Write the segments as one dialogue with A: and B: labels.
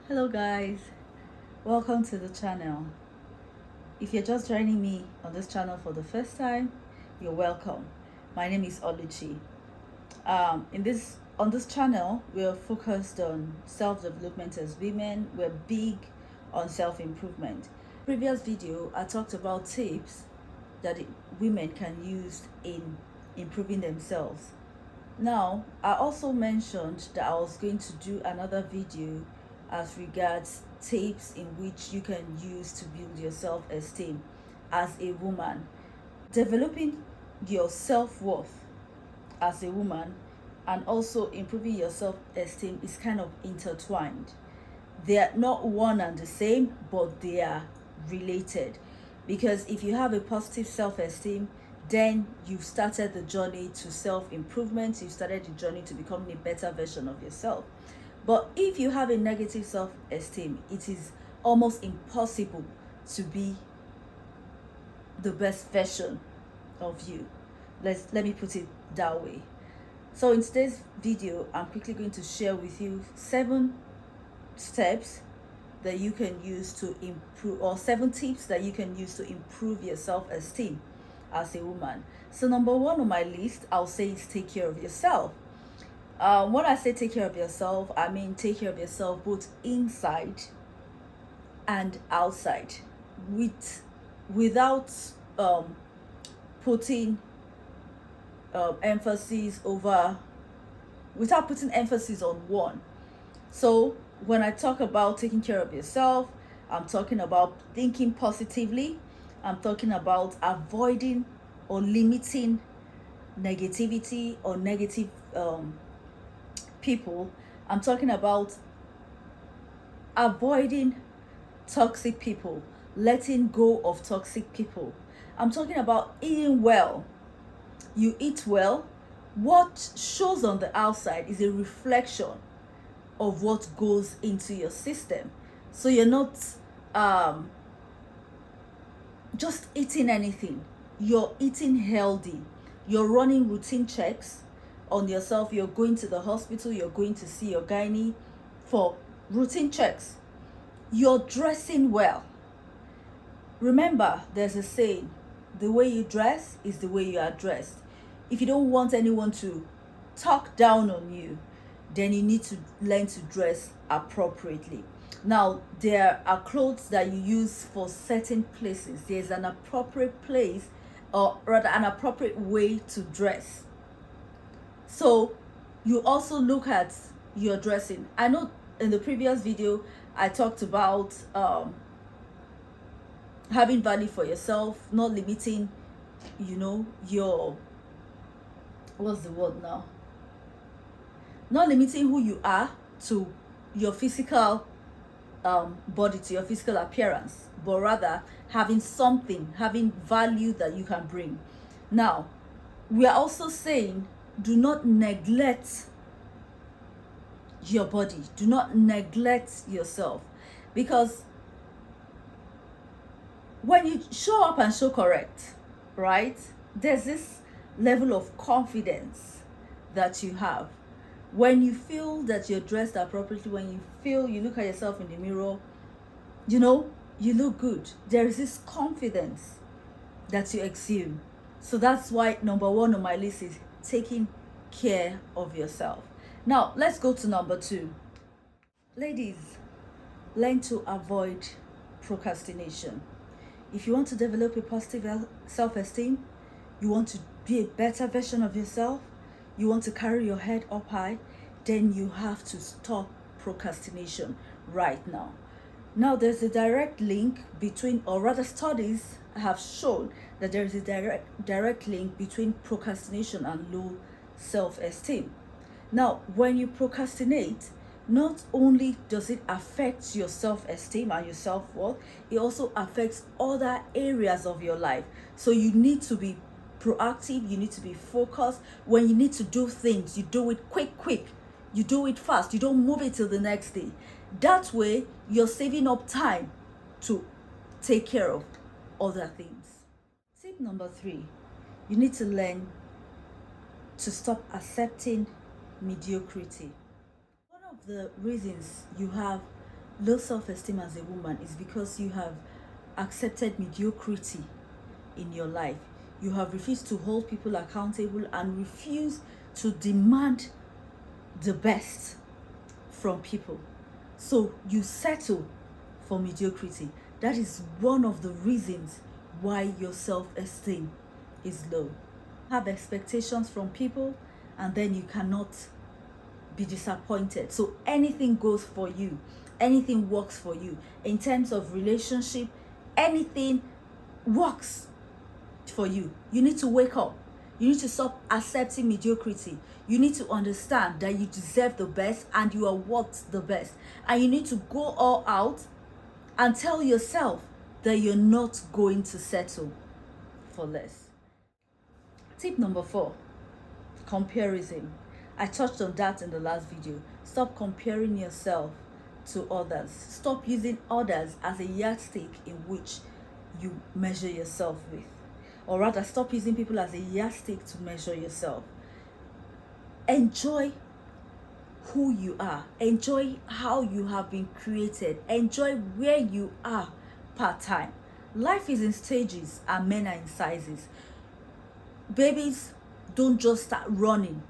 A: Hello guys, welcome to the channel. If you're just joining me on this channel for the first time, you're welcome. My name is Oluchi. On this channel, we're focused on self-development as women. We're big on self-improvement. Previous video, I talked about tips that women can use in improving themselves. Now, I also mentioned that I was going to do another video as regards tips in which you can use to build your self-esteem as a woman. Developing your self-worth as a woman and also improving your self-esteem is kind of intertwined. They are not one and the same, but they are related. Because if you have a positive self-esteem, then you've started the journey to self-improvement. You've started the journey to becoming a better version of yourself. But if you have a negative self-esteem, it is almost impossible to be the best version of you. Let me put it that way. So in today's video, I'm quickly going to share with you 7 steps that you can use to improve, or 7 tips that you can use to improve your self-esteem as a woman. So number 1 on my list, I'll say, is take care of yourself. When I say take care of yourself, I mean take care of yourself both inside and outside, without putting emphasis over, without putting emphasis on one. So when I talk about taking care of yourself, I'm talking about thinking positively. I'm talking about avoiding or limiting negativity or negative people. I'm talking about avoiding toxic people, letting go of toxic people. I'm talking about eating well. You eat well. What shows on the outside is a reflection of what goes into your system. So you're not just eating anything. You're eating healthy. You're running routine checks on yourself. You're going to the hospital. You're going to see your gynae for routine checks. You're dressing well. Remember, there's a saying, the way you dress is the way you are dressed. If you don't want anyone to talk down on you, then you need to learn to dress appropriately. Now, there are clothes that you use for certain places. There's an appropriate place, or rather an appropriate way to dress. So you also look at your dressing. I know in the previous video I talked about having value for yourself, not limiting, your, what's the word now? Not limiting who you are to your physical body, to your physical appearance, but rather having value that you can bring. Now, we are also saying, do not neglect your body. Do not neglect yourself. Because when you show up and show correct, right, there's this level of confidence that you have. When you feel that you're dressed appropriately, when you feel, you look at yourself in the mirror, you look good. There is this confidence that you exude. So that's why number 1 on my list is taking care of yourself. Now, let's go to number 2. Ladies, learn to avoid procrastination. If you want to develop a positive self-esteem, you want to be a better version of yourself, you want to carry your head up high, then you have to stop procrastination right now. Now, there's a direct link between, or rather studies have shown that there is a direct link between procrastination and low self-esteem. Now, when you procrastinate, not only does it affect your self-esteem and your self-worth, it also affects other areas of your life. So you need to be proactive, you need to be focused. When you need to do things, you do it quick. You do it fast. You don't move it till the next day. That way, you're saving up time to take care of other things. Tip number 3, you need to learn to stop accepting mediocrity. One of the reasons you have low self-esteem as a woman is because you have accepted mediocrity in your life. You have refused to hold people accountable and refused to demand the best from people. So you settle for mediocrity. That is one of the reasons why your self-esteem is low. Have expectations from people and then you cannot be disappointed. So anything goes for you, anything works for you. In terms of relationship, anything works for you. You need to wake up. You need to stop accepting mediocrity. You need to understand that you deserve the best and you are worth the best. And you need to go all out and tell yourself that you're not going to settle for less. Tip number 4, comparison. I touched on that in the last video. Stop comparing yourself to others. Stop using others as a yardstick in which you measure yourself with. Or rather, stop using people as a yardstick to measure yourself. Enjoy who you are. Enjoy how you have been created. Enjoy where you are part-time. Life is in stages and men are in sizes. Babies don't just start running.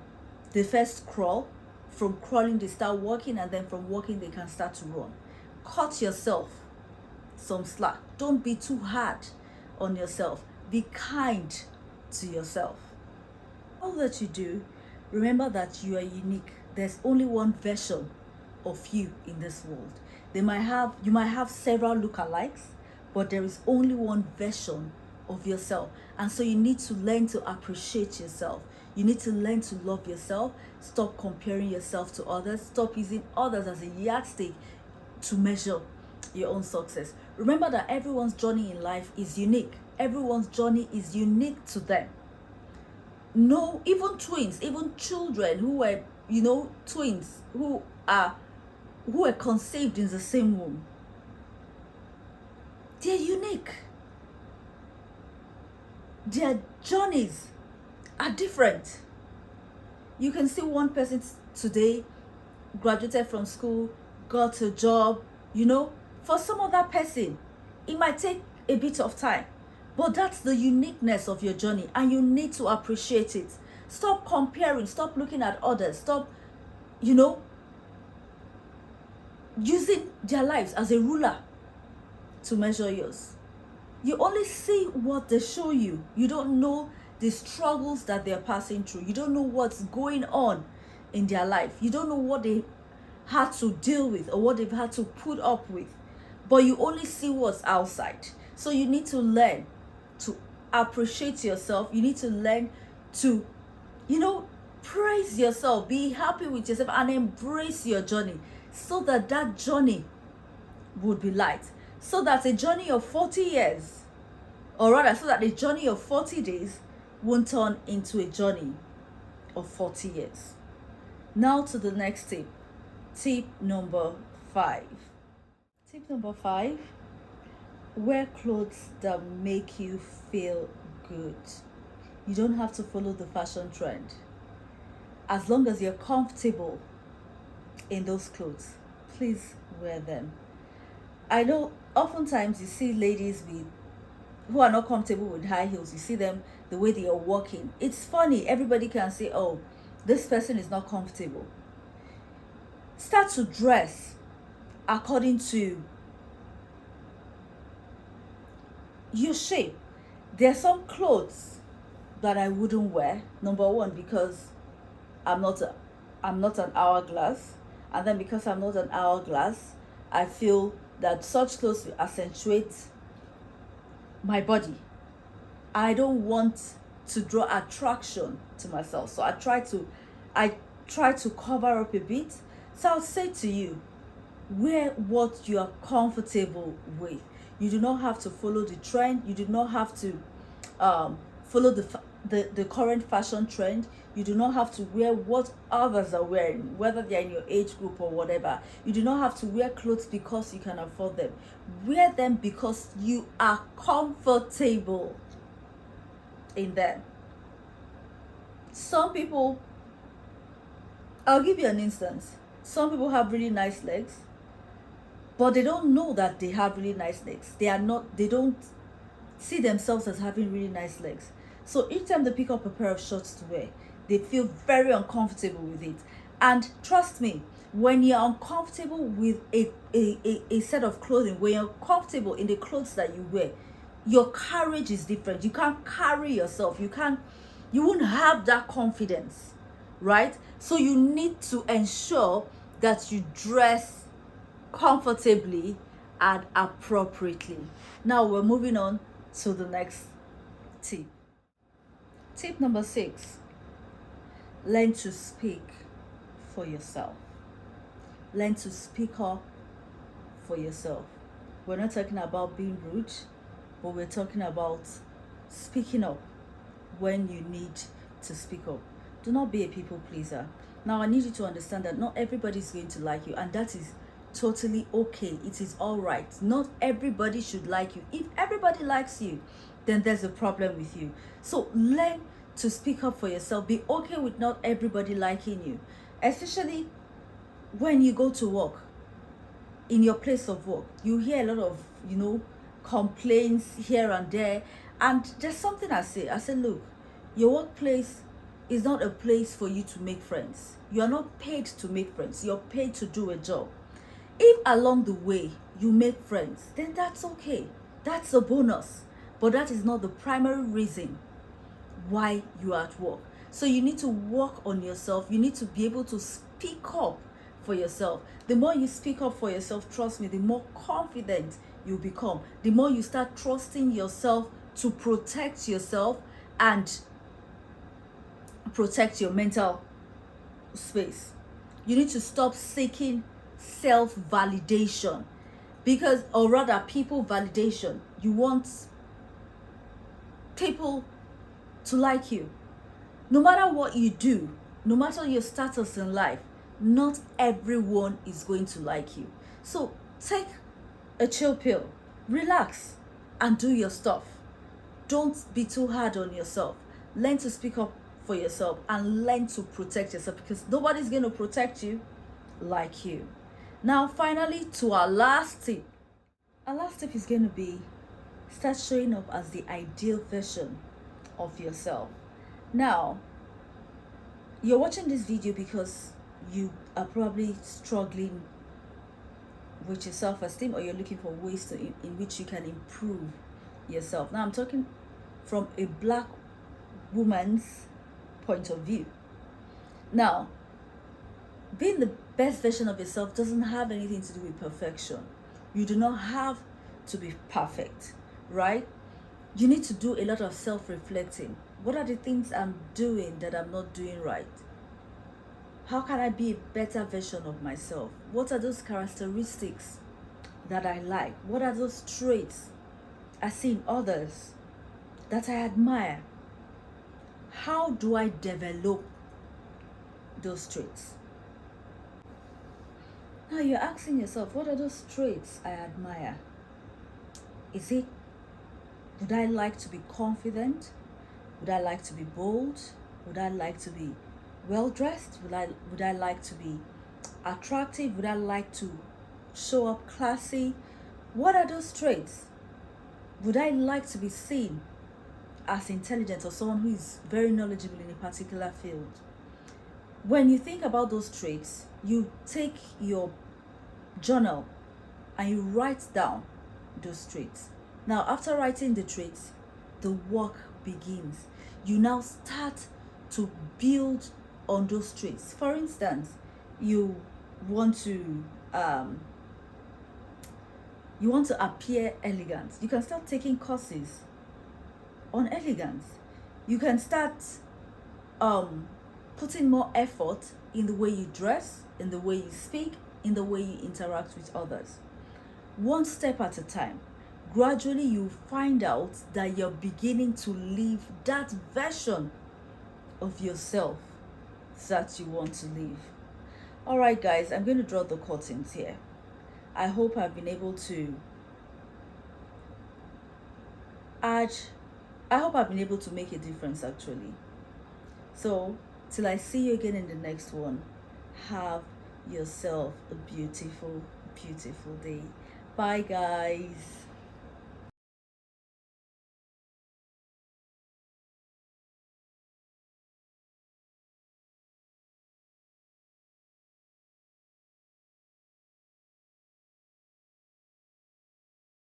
A: They first crawl. From crawling, they start walking, and then from walking, they can start to run. Cut yourself some slack. Don't be too hard on yourself. Be kind to yourself. All that you do, remember that you are unique. There's only one version of you in this world. You might have several lookalikes, but there is only one version of yourself. And so you need to learn to appreciate yourself. You need to learn to love yourself. Stop comparing yourself to others. Stop using others as a yardstick to measure your own success. Remember that everyone's journey in life is unique. Everyone's journey is unique to them. No, even twins, even children who were, twins who were conceived in the same womb, they're unique. Their journeys are different. You can see one person today graduated from school, got a job, for some other person, it might take a bit of time, but that's the uniqueness of your journey and you need to appreciate it. Stop comparing, stop looking at others, stop, using their lives as a ruler to measure yours. You only see what they show you. You don't know the struggles that they're passing through. You don't know what's going on in their life. You don't know what they had to deal with or what they've had to put up with. But you only see what's outside. So you need to learn to appreciate yourself. You need to learn to, praise yourself. Be happy with yourself and embrace your journey so that journey would be light. So that a journey of 40 years, or rather, so that a journey of 40 days won't turn into a journey of 40 years. Now to the next tip. Tip number 5. Tip number 5, wear clothes that make you feel good. You don't have to follow the fashion trend. As long as you're comfortable in those clothes, please wear them. I know oftentimes you see ladies who are not comfortable with high heels. You see them, the way they are walking. It's funny. Everybody can say, oh, this person is not comfortable. Start to dress according to your shape. There are some clothes that I wouldn't wear. Number one, because I'm not an hourglass. And then because I'm not an hourglass, I feel that such clothes will accentuate my body. I don't want to draw attraction to myself, so I try to cover up a bit. So I'll say to you, wear what you are comfortable with. You do not have to follow the trend. You do not have to follow the current fashion trend. You do not have to wear what others are wearing, whether they're in your age group or whatever. You do not have to wear clothes because you can afford them. Wear them because you are comfortable in them. Some people, I'll give you an instance. Some people have really nice legs. but they don't know that they have really nice legs. They don't see themselves as having really nice legs. So each time they pick up a pair of shorts to wear, they feel very uncomfortable with it. And trust me, when you're uncomfortable with a set of clothing, when you're comfortable in the clothes that you wear, your courage is different. You can't carry yourself. You won't have that confidence, right? So you need to ensure that you dress comfortably and appropriately. Now we're moving on to the next tip. Tip number 6: learn to speak for yourself. Learn to speak up for yourself. We're not talking about being rude, but we're talking about speaking up when you need to speak up. Do not be a people pleaser. Now, I need you to understand that not everybody is going to like you, and that is totally okay. It is all right. Not everybody should like you. If everybody likes you, then there's a problem with you. So learn to speak up for yourself. Be okay with not everybody liking you, especially when you go to work. In your place of work, you hear a lot of complaints here and there, and there's something I say, look, your workplace is not a place for you to make friends. You are not paid to make friends. You're paid to do a job. If along the way you make friends, then that's okay. That's a bonus. But that is not the primary reason why you are at work. So you need to work on yourself. You need to be able to speak up for yourself. The more you speak up for yourself, trust me, the more confident you become. The more you start trusting yourself to protect yourself and protect your mental space. You need to stop seeking self-validation, or rather people validation. You want people to like you. No matter what you do, no matter your status in life, not everyone is going to like you. So take a chill pill, relax, and do your stuff. Don't be too hard on yourself. Learn to speak up for yourself and learn to protect yourself, because nobody's going to protect you like you. Now, finally, to our last tip. Our last tip is going to be start showing up as the ideal version of yourself. Now, you're watching this video because you are probably struggling with your self-esteem, or you're looking for ways in which you can improve yourself. Now, I'm talking from a Black woman's point of view. Now, being the best version of yourself doesn't have anything to do with perfection. You do not have to be perfect, right? You need to do a lot of self-reflecting. What are the things I'm doing that I'm not doing right? How can I be a better version of myself? What are those characteristics that I like? What are those traits I see in others that I admire? How do I develop those traits? Now you're asking yourself, what are those traits I admire? Is it, would I like to be confident? Would I like to be bold? Would I like to be well-dressed? Would I like to be attractive? Would I like to show up classy? What are those traits? Would I like to be seen as intelligent, or someone who is very knowledgeable in a particular field? When you think about those traits, you take your journal and you write down those traits. Now, after writing the traits, the work begins. You now start to build on those traits. For instance, you want to appear elegant. You can start taking courses on elegance. You can start putting more effort in the way you dress, in the way you speak, in the way you interact with others. One step at a time. Gradually, you find out that you're beginning to live that version of yourself that you want to live. All right, guys, I'm going to draw the curtains here. I hope I've been able to make a difference, actually. So, till I see you again in the next one, have yourself a beautiful beautiful day. Bye, guys.